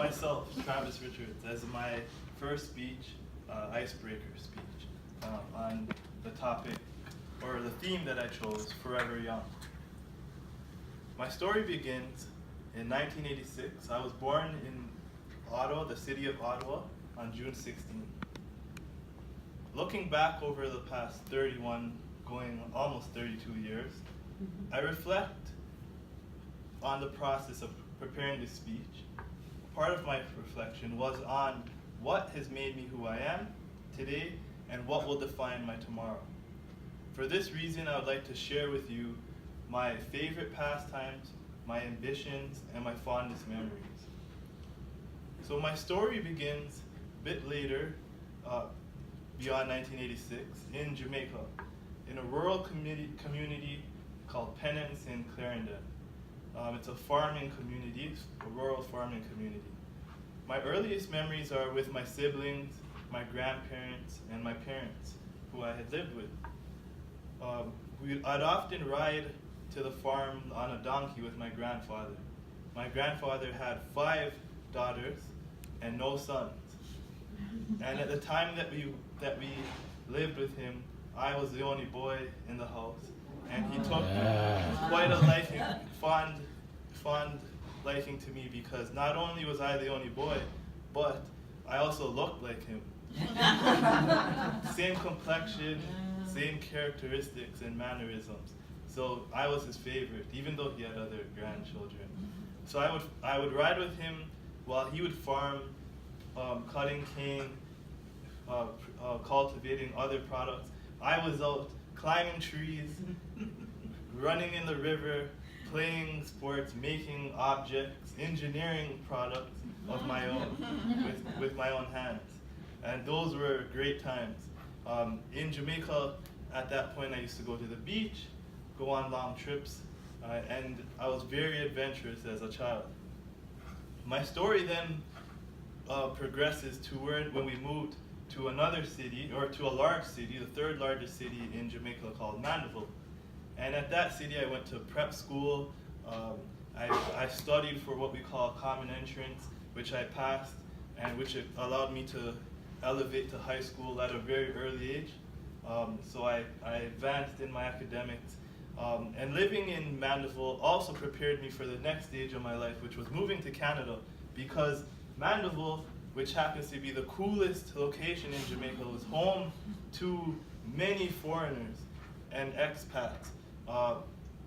myself, Travis Richards, as my first speech, Ice Breaker speech, on the topic, or the theme that I chose, Forever Young. My story begins in 1986. I was born in Ottawa, the city of Ottawa, on June 16. Looking back over the past 31, going almost 32 years, I reflect on the process of preparing this speech. Part of my reflection was on what has made me who I am today and what will define my tomorrow. For this reason, I would like to share with you my favorite pastimes, my ambitions, and my fondest memories. So my story begins a bit later, beyond 1986, in Jamaica, in a rural community called Pennance in Clarendon. It's a farming community, a rural farming community. My earliest memories are with my siblings, my grandparents, and my parents, who I had lived with. I'd often ride to the farm on a donkey with my grandfather. My grandfather had 5 daughters and no sons. And at the time that we lived with him, I was the only boy in the house. And he took quite a fond liking to me, because not only was I the only boy, but I also looked like him. Same complexion, same characteristics and mannerisms. So I was his favorite, even though he had other grandchildren. So I would ride with him while he would farm, cutting cane, cultivating other products. I was out climbing trees, running in the river, playing sports, making objects, engineering products of my own, with my own hands. And those were great times. In Jamaica, at that point, I used to go to the beach, go on long trips, and I was very adventurous as a child. My story then progresses to when we moved to another city, or to a large city, the 3rd largest city in Jamaica, called Mandeville. And at that city, I went to prep school. I studied for what we call common entrance, which I passed, and which allowed me to elevate to high school at a very early age. So I advanced in my academics. And living in Mandeville also prepared me for the next stage of my life, which was moving to Canada, because Mandeville, which happens to be the coolest location in Jamaica, was home to many foreigners and expats.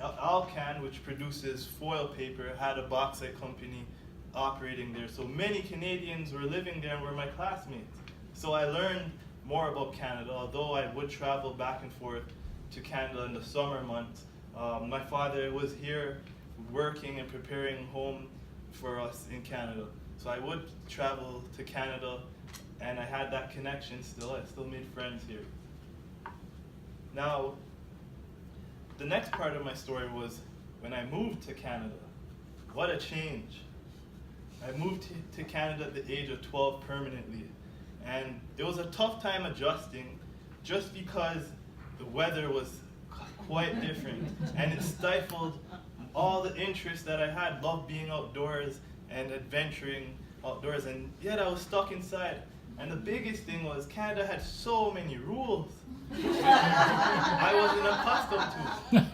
Alcan, which produces foil paper, had a bauxite company operating there. So many Canadians were living there and were my classmates. So I learned more about Canada, although I would travel back and forth to Canada in the summer months. My father was here working and preparing home for us in Canada. So I would travel to Canada, and I had that connection still. I still made friends here. Now, the next part of my story was when I moved to Canada. What a change. I moved to Canada at the age of 12 permanently. And it was a tough time adjusting, just because the weather was quite different. And it stifled all the interest that I had. Loved being outdoors and adventuring outdoors, and yet I was stuck inside. And the biggest thing was Canada had so many rules I wasn't accustomed to.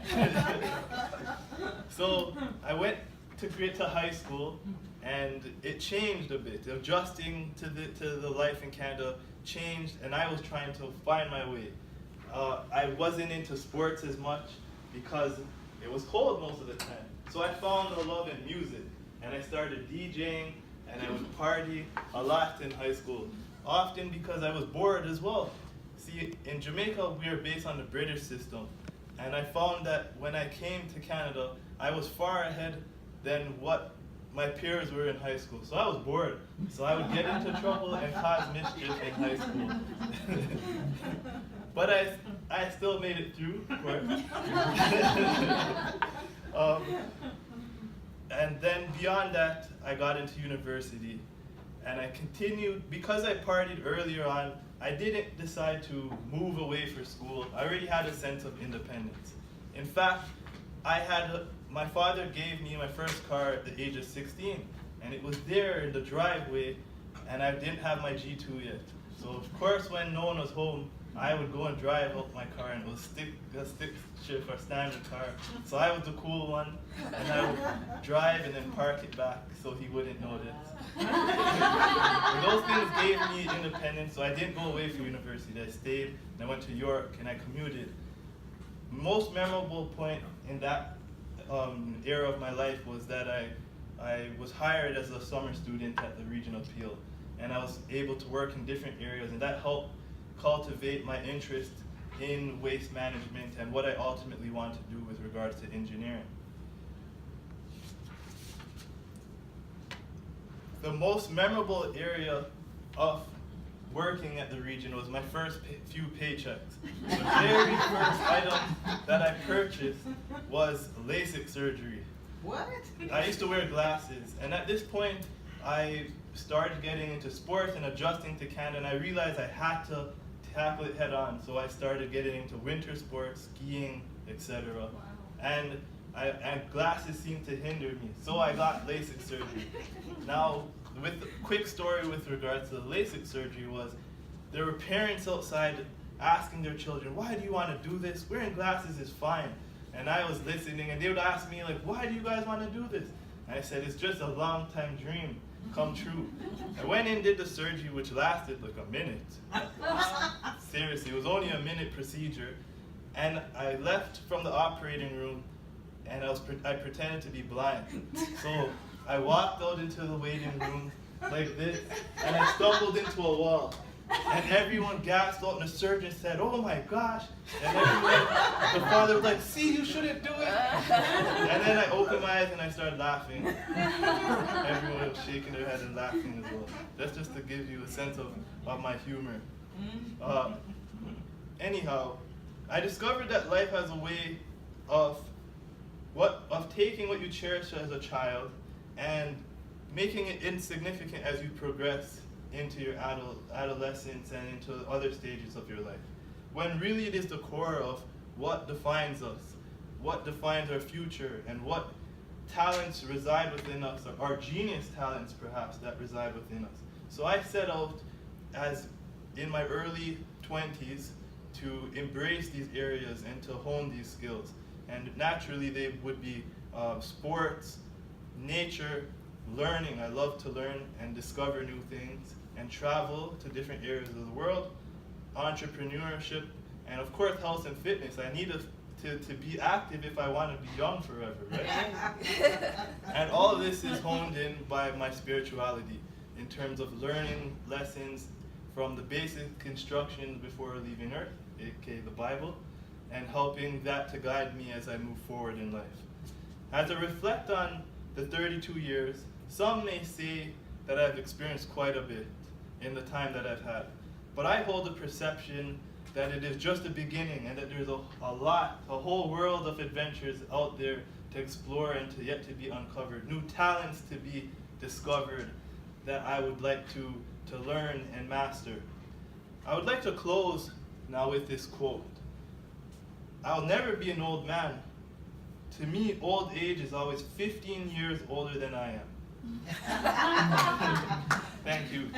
So I went to high school, and it changed a bit. Adjusting to the life in Canada changed, and I was trying to find my way. I wasn't into sports as much because it was cold most of the time. So I found a love in music, and I started DJing, and I would party a lot in high school, often because I was bored as well. See, in Jamaica, we are based on the British system, and I found that when I came to Canada, I was far ahead than what my peers were in high school. So I was bored, so I would get into trouble and cause mischief in high school. But I still made it through, of course. And then beyond that, I got into university, and I continued. Because I partied earlier on, I didn't decide to move away for school. I already had a sense of independence. In fact, my father gave me my first car at the age of 16. and it was there in the driveway, and I didn't have my G2 yet. So of course, when no one was home, I would go and drive out my car, and it was a stick shift or standard car. So I was the cool one, and I would drive and then park it back so he wouldn't notice. And those things gave me independence, so I didn't go away from university. I stayed, and I went to York, and I commuted. Most memorable point in that era of my life was that I was hired as a summer student at the Regional Peel, and I was able to work in different areas, and that helped cultivate my interest in waste management and what I ultimately want to do with regards to engineering. The most memorable area of working at the region was my first few paychecks. The very first item that I purchased was LASIK surgery. What? I used to wear glasses, and at this point I started getting into sports and adjusting to Canada, and I realized I had to tackle it head on, so I started getting into winter sports, skiing, etc. Wow. And glasses seemed to hinder me, so I got LASIK surgery. Now, with the quick story with regards to the LASIK surgery was, there were parents outside asking their children, why do you want to do this? Wearing glasses is fine. And I was listening, and they would ask me, like, why do you guys want to do this? And I said, it's just a long time dream come true. I went in, did the surgery, which lasted like a minute. Seriously, it was only a minute procedure. And I left from the operating room, and I pretended to be blind. So I walked out into the waiting room like this, and I stumbled into a wall. And everyone gasped out, and the surgeon said, oh my gosh. And everyone, the father was like, see, you shouldn't do it. And then I opened my eyes and I started laughing. Everyone was shaking their head and laughing as well. That's just to give you a sense of my humor. Anyhow, I discovered that life has a way of taking what you cherish as a child and making it insignificant as you progress into your adolescence and into other stages of your life. When really it is the core of what defines us, what defines our future, and what talents reside within us, or our genius talents perhaps that reside within us. So I set out as in my early 20s to embrace these areas and to hone these skills. And naturally they would be sports, nature, learning. I love to learn and discover new things and travel to different areas of the world, entrepreneurship, and of course health and fitness. I need to be active if I want to be young forever, right? And all of this is honed in by my spirituality in terms of learning lessons from the basic instructions before leaving earth, aka the Bible, and helping that to guide me as I move forward in life. As I reflect on the 32 years, some may say that I've experienced quite a bit in the time that I've had. But I hold the perception that it is just the beginning and that there's a whole world of adventures out there to explore and yet to be uncovered, new talents to be discovered that I would like to learn and master. I would like to close now with this quote. I'll never be an old man. To me, old age is always 15 years older than I am. Thank you.